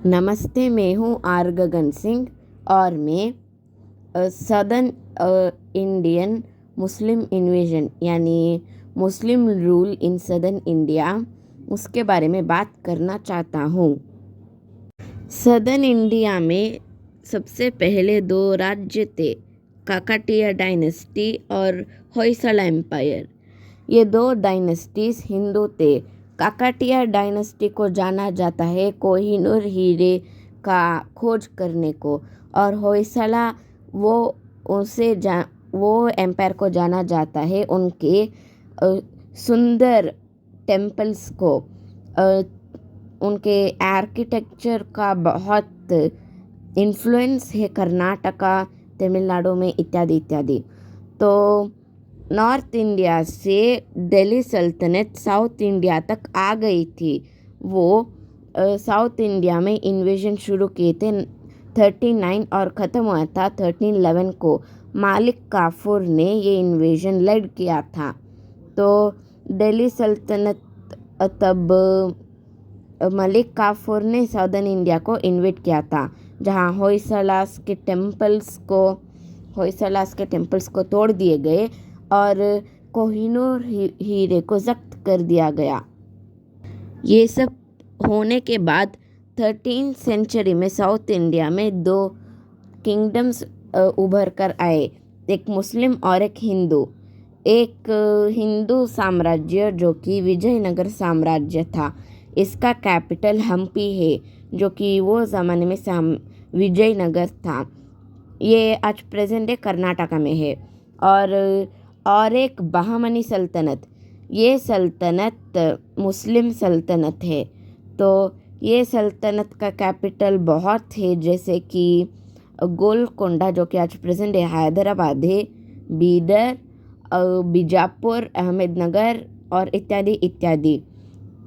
नमस्ते, मैं हूँ आर गगन सिंह और मैं सदर्न इंडियन मुस्लिम इन्वेजन यानी मुस्लिम रूल इन सदर्न इंडिया उसके बारे में बात करना चाहता हूँ। सदर्न इंडिया में सबसे पहले दो राज्य थे, काकटिया डायनेस्टी और होयसला एम्पायर। ये दो डायनेस्टीज हिंदू थे। काकटिया डायनेस्टी को जाना जाता है कोहिनूर हीरे का खोज करने को, और होयसला वो एम्पायर को जाना जाता है उनके सुंदर टेम्पल्स को, उनके आर्किटेक्चर का बहुत इन्फ्लुएंस है कर्नाटका, तमिलनाडु में इत्यादि इत्यादि। तो नॉर्थ इंडिया से दिल्ली सल्तनत साउथ इंडिया तक आ गई थी। वो साउथ इंडिया में इन्वेजन शुरू किए थे 1309 और ख़त्म हुआ था 1311 को। मालिक काफूर ने ये इन्वेजन लीड किया था। तो दिल्ली सल्तनत तब मलिक काफूर ने साउदर्न इंडिया को इन्वेट किया था, जहाँ होयसलास के टेम्पल्स को तोड़ दिए गए और कोहिनूर हीरे को जब्त कर दिया गया। ये सब होने के बाद 13वीं सेंचुरी में साउथ इंडिया में दो किंगडम्स उभर कर आए, एक मुस्लिम और एक हिंदू। एक हिंदू साम्राज्य जो कि विजयनगर साम्राज्य था, इसका कैपिटल हम्पी है, जो कि वो ज़माने में विजयनगर था। ये आज प्रेजेंट डे कर्नाटका में है। और एक बहमनी सल्तनत, ये सल्तनत मुस्लिम सल्तनत है। तो ये सल्तनत का कैपिटल बहुत है, जैसे कि गोलकोंडा जो कि आज प्रेजेंट डे हैदराबाद है, बीदर, बीजापुर, अहमदनगर और इत्यादि इत्यादि।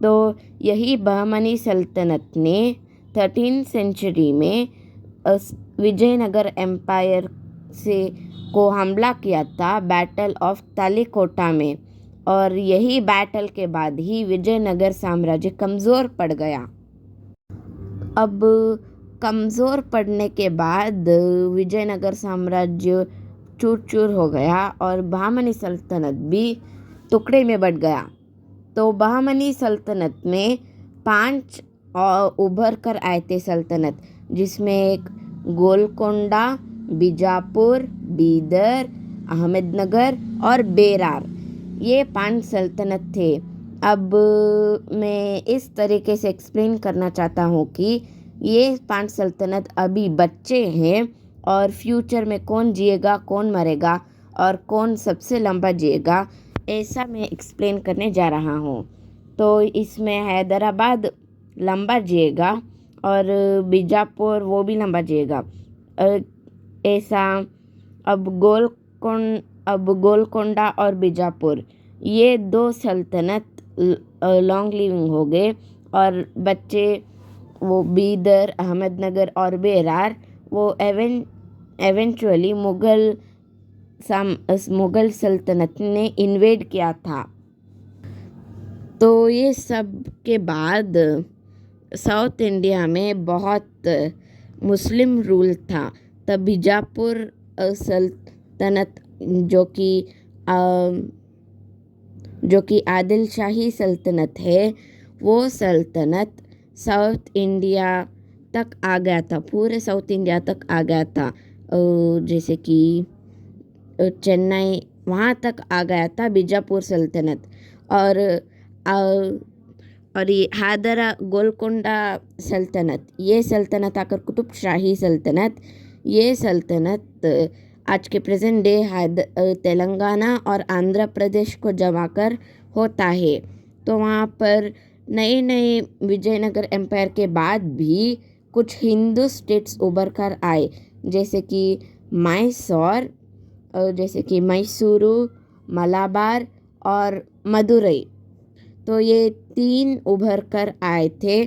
तो यही बहमनी सल्तनत ने 13वीं सेंचुरी में विजयनगर एम्पायर को हमला किया था बैटल ऑफ तालिकोटा में, और यही बैटल के बाद ही विजयनगर साम्राज्य कमज़ोर पड़ गया। अब कमज़ोर पड़ने के बाद विजयनगर साम्राज्य चूर चूर हो गया और बहमनी सल्तनत भी टुकड़े में बट गया। तो बहमनी सल्तनत में 5 उभर कर आए थे सल्तनत, जिसमें एक गोलकोंडा, बीजापुर, बीदर, अहमदनगर और बेरार, ये 5 सल्तनत थे। अब मैं इस तरीके से एक्सप्लेन करना चाहता हूँ कि ये 5 सल्तनत अभी बच्चे हैं और फ्यूचर में कौन जिएगा, कौन मरेगा और कौन सबसे लंबा जिएगा, ऐसा मैं एक्सप्लेन करने जा रहा हूँ। तो इसमें हैदराबाद लंबा जिएगा और बीजापुर वो भी लंबा जिएगा, ऐसा। अब गोलकोंडा और बीजापुर, ये 2 सल्तनत लॉन्ग लिविंग हो गए, और बच्चे वो बीदर, अहमदनगर और बेरार वो एवेंचुअली मुग़ल सल्तनत ने इन्वेड किया था। तो ये सब के बाद साउथ इंडिया में बहुत मुस्लिम रूल था। तब बीजापुर सल्तनत जो कि आदिल शाही सल्तनत है, वो सल्तनत साउथ इंडिया तक आ गया था, पूरे साउथ इंडिया तक आ गया था, जैसे कि चेन्नई वहाँ तक आ गया था बीजापुर सल्तनत। और ये गोलकोंडा सल्तनत, ये सल्तनत आकर कुतुब शाही सल्तनत, ये सल्तनत आज के प्रेजेंट डे तेलंगाना और आंध्र प्रदेश को जमाकर होता है। तो वहाँ पर नए विजयनगर एम्पायर के बाद भी कुछ हिंदू स्टेट्स उभर कर आए, जैसे कि मैसूरू, मलाबार और मदुरई। तो ये 3 उभर कर आए थे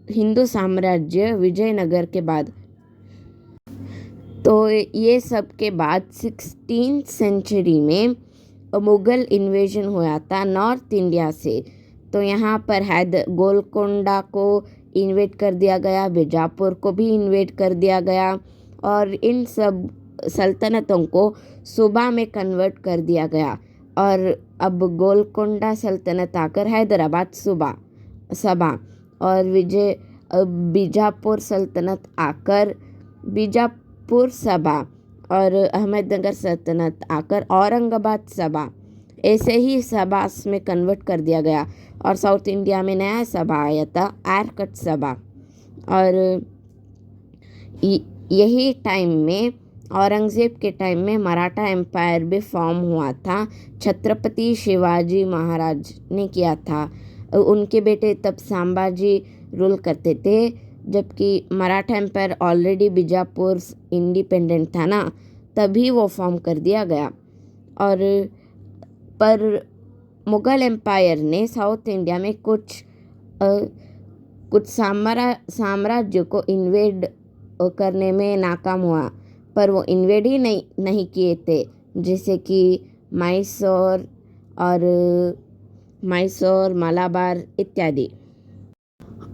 हिंदू साम्राज्य विजयनगर के बाद। तो ये सब के बाद 16वीं सेंचुरी में मुग़ल इन्वेजन हुआ था नॉर्थ इंडिया से। तो यहाँ पर गोलकोंडा को इन्वेट कर दिया गया, बीजापुर को भी इन्वेट कर दिया गया और इन सब सल्तनतों को सूबा में कन्वर्ट कर दिया गया। और अब गोलकोंडा सल्तनत आकर हैदराबाद सभा और बीजापुर सल्तनत आकर बीजापुर सभा और अहमदनगर सल्तनत आकर औरंगाबाद सभा, ऐसे ही सभा में कन्वर्ट कर दिया गया। और साउथ इंडिया में नया सभा आया था, आरकट सभा। और यही टाइम में औरंगज़ेब के टाइम में मराठा एम्पायर भी फॉर्म हुआ था, छत्रपति शिवाजी महाराज ने किया था। उनके बेटे तब संभाजी रूल करते थे, जबकि Maratha empire already Bijapur independent था ना, तभी वो फॉर्म कर दिया गया। और पर मुग़ल एम्पायर ने साउथ इंडिया में कुछ साम्राज्य को इन्वेड करने में नाकाम हुआ, पर वो इन्वेड ही नहीं किए थे, जैसे कि मैसूर, मलाबार इत्यादि।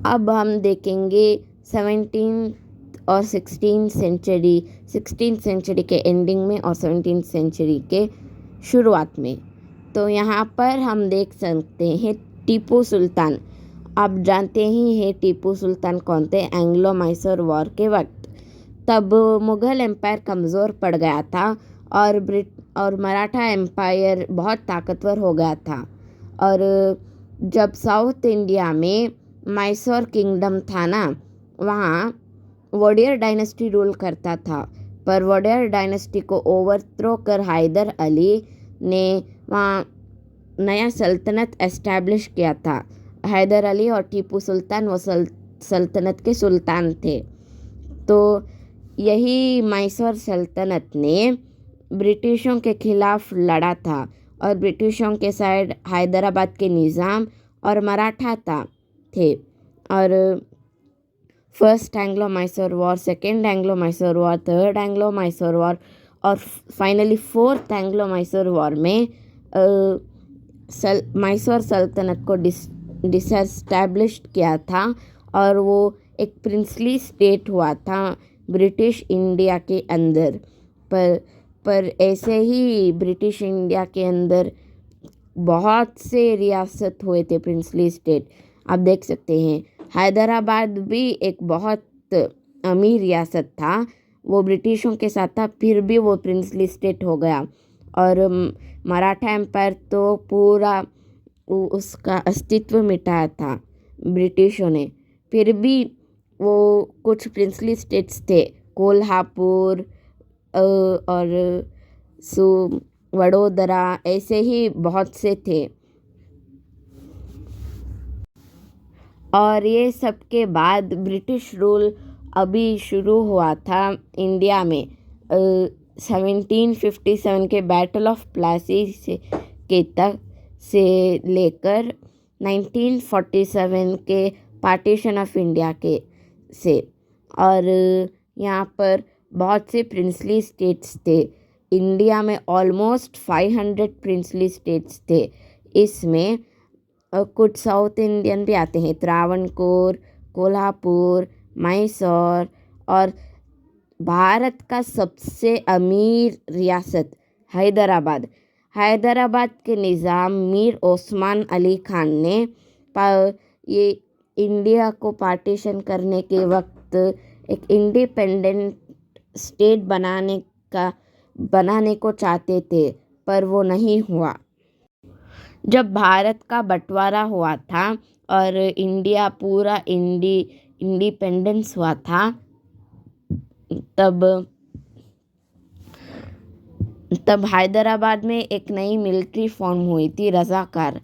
अब हम देखेंगे 17th और 16th सेंचुरी के एंडिंग में और 17th सेंचुरी के शुरुआत में। तो यहाँ पर हम देख सकते हैं टीपू सुल्तान। आप जानते ही हैं टीपू सुल्तान कौन थे। एंग्लो मैसूर वॉर के वक्त तब मुग़ल एम्पायर कमज़ोर पड़ गया था और मराठा एम्पायर बहुत ताकतवर हो गया था। और जब साउथ इंडिया में मैसूर किंगडम था ना, वहाँ वोडियर डायनेस्टी रूल करता था, पर वोडियर डायनेस्टी को ओवरथ्रो कर हैदर अली ने वहाँ नया सल्तनत एस्टैब्लिश किया था। हैदर अली और टीपू सुल्तान वो सल्तनत के सुल्तान थे। तो यही मैसूर सल्तनत ने ब्रिटिशों के खिलाफ लड़ा था और ब्रिटिशों के साइड हैदराबाद के निज़ाम और मराठा थे। और first Anglo Mysore war, second Anglo Mysore war, third Anglo Mysore war और finally fourth Anglo Mysore war में मैसूर सल्तनत को डिसएस्टैब्लिश्ड किया था और वो एक प्रिंसली स्टेट हुआ था ब्रिटिश इंडिया के अंदर। पर ऐसे ही ब्रिटिश इंडिया के अंदर बहुत से रियासत हुए थे, प्रिंसली स्टेट। आप देख सकते हैं हैदराबाद भी एक बहुत अमीर रियासत था, वो ब्रिटिशों के साथ था, फिर भी वो प्रिंसली स्टेट हो गया। और मराठा एम्पायर तो पूरा उसका अस्तित्व मिटाया था ब्रिटिशों ने, फिर भी वो कुछ प्रिंसली स्टेट्स थे, कोल्हापुर और वडोदरा, ऐसे ही बहुत से थे। और ये सब के बाद ब्रिटिश रूल अभी शुरू हुआ था इंडिया में 1757 के बैटल ऑफ प्लासी से लेकर 1947 के पार्टीशन ऑफ इंडिया से। और यहाँ पर बहुत से प्रिंसली स्टेट्स थे। इंडिया में ऑलमोस्ट 500 प्रिंसली स्टेट्स थे। इसमें कुछ साउथ इंडियन भी आते हैं, त्रावणकोर, कोल्हापुर, मैसूर और भारत का सबसे अमीर रियासत हैदराबाद के निज़ाम मीर ओस्मान अली खान ने ये इंडिया को पार्टीशन करने के वक्त एक इंडिपेंडेंट स्टेट बनाने को चाहते थे, पर वो नहीं हुआ। जब भारत का बंटवारा हुआ था और इंडिया पूरा इंडिपेंडेंस हुआ था, तब हैदराबाद में एक नई मिलिट्री फॉर्म हुई थी, रज़ाकार।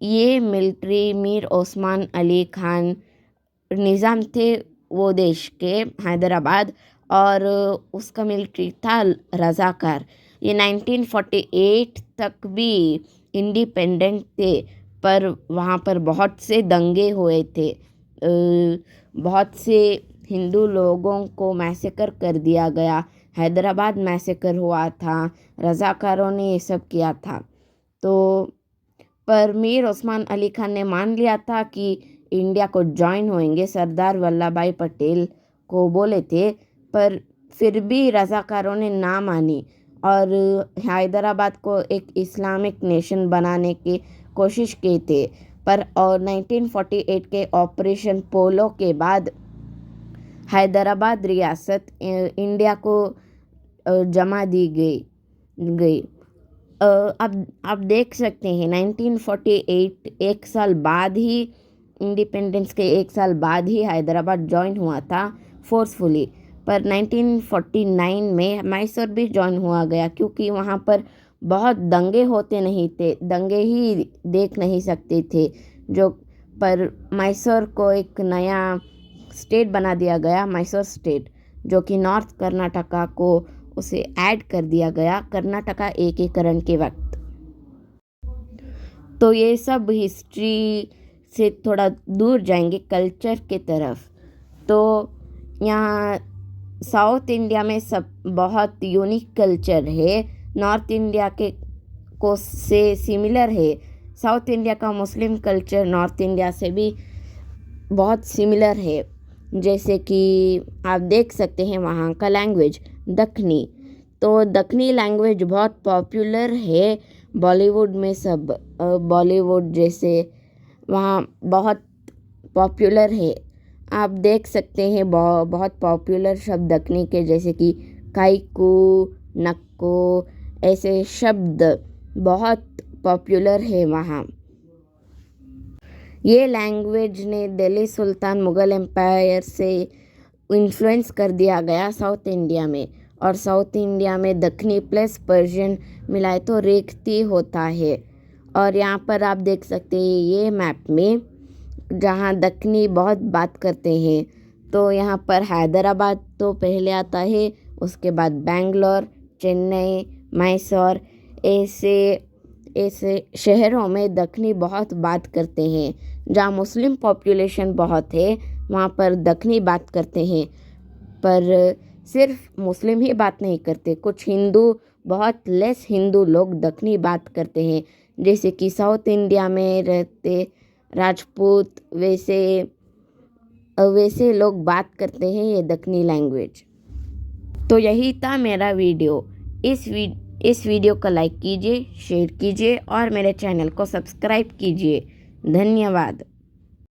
ये मिलिट्री मीर ओस्मान अली खान निज़ाम थे वो देश के, हैदराबाद, और उसका मिलिट्री था रज़ाकार। ये 1948 तक भी इंडिपेंडेंट थे, पर वहाँ पर बहुत से दंगे हुए थे, बहुत से हिंदू लोगों को मैसेकर कर दिया गया, हैदराबाद मैसेकर हुआ था, रज़ाकारों ने ये सब किया था। तो पर मीर उस्मान अली खान ने मान लिया था कि इंडिया को ज्वाइन होंगे। सरदार वल्लभ भाई पटेल को बोले थे, पर फिर भी रज़ाकारों ने ना मानी और हैदराबाद को एक इस्लामिक नेशन बनाने की कोशिश की थी। पर और 1948 के ऑपरेशन पोलो के बाद हैदराबाद रियासत इंडिया को जमा दी गई। अब आप देख सकते हैं 1948 एक साल बाद ही, इंडिपेंडेंस के एक साल बाद ही हैदराबाद ज्वाइन हुआ था फोर्सफुली। पर 1949 में मैसूर भी ज्वाइन हुआ गया, क्योंकि वहाँ पर बहुत दंगे होते नहीं थे, दंगे ही देख नहीं सकते थे जो। पर मैसूर को एक नया स्टेट बना दिया गया, मैसूर स्टेट, जो कि नॉर्थ कर्नाटका को उसे ऐड कर दिया गया कर्नाटका एकीकरण के वक्त। तो ये सब हिस्ट्री से थोड़ा दूर जाएंगे कल्चर के तरफ। तो यहाँ साउथ इंडिया में सब बहुत यूनिक कल्चर है, नॉर्थ इंडिया के को से सिमिलर है। साउथ इंडिया का मुस्लिम कल्चर नॉर्थ इंडिया से भी बहुत सिमिलर है। जैसे कि आप देख सकते हैं वहाँ का लैंग्वेज दक्खनी, तो दक्खनी लैंग्वेज बहुत पॉपुलर है बॉलीवुड में। सब बॉलीवुड जैसे वहाँ बहुत पॉपुलर है। आप देख सकते हैं बहुत पॉपुलर शब्द दक्खनी के, जैसे कि काइकू, नक्को, ऐसे शब्द बहुत पॉपुलर है वहाँ। ये लैंग्वेज ने दिल्ली सुल्तान मुग़ल एम्पायर से इन्फ्लुएंस कर दिया गया साउथ इंडिया में, और साउथ इंडिया में दक्खनी प्लस पर्शियन मिलाए तो रेखती होता है। और यहाँ पर आप देख सकते हैं ये मैप में, जहाँ दक्खनी बहुत बात करते हैं, तो यहाँ पर हैदराबाद तो पहले आता है, उसके बाद बेंगलोर, चेन्नई, मैसूर, ऐसे शहरों में दक्खनी बहुत बात करते हैं। जहाँ मुस्लिम पॉपुलेशन बहुत है वहाँ पर दक्खनी बात करते हैं, पर सिर्फ मुस्लिम ही बात नहीं करते, कुछ हिंदू, बहुत लेस हिंदू लोग दक्खनी बात करते हैं। जैसे कि साउथ इंडिया में रहते राजपूत, वैसे लोग बात करते हैं ये दक्खनी लैंग्वेज। तो यही था मेरा वीडियो। इस वीडियो को लाइक कीजिए, शेयर कीजिए और मेरे चैनल को सब्सक्राइब कीजिए। धन्यवाद।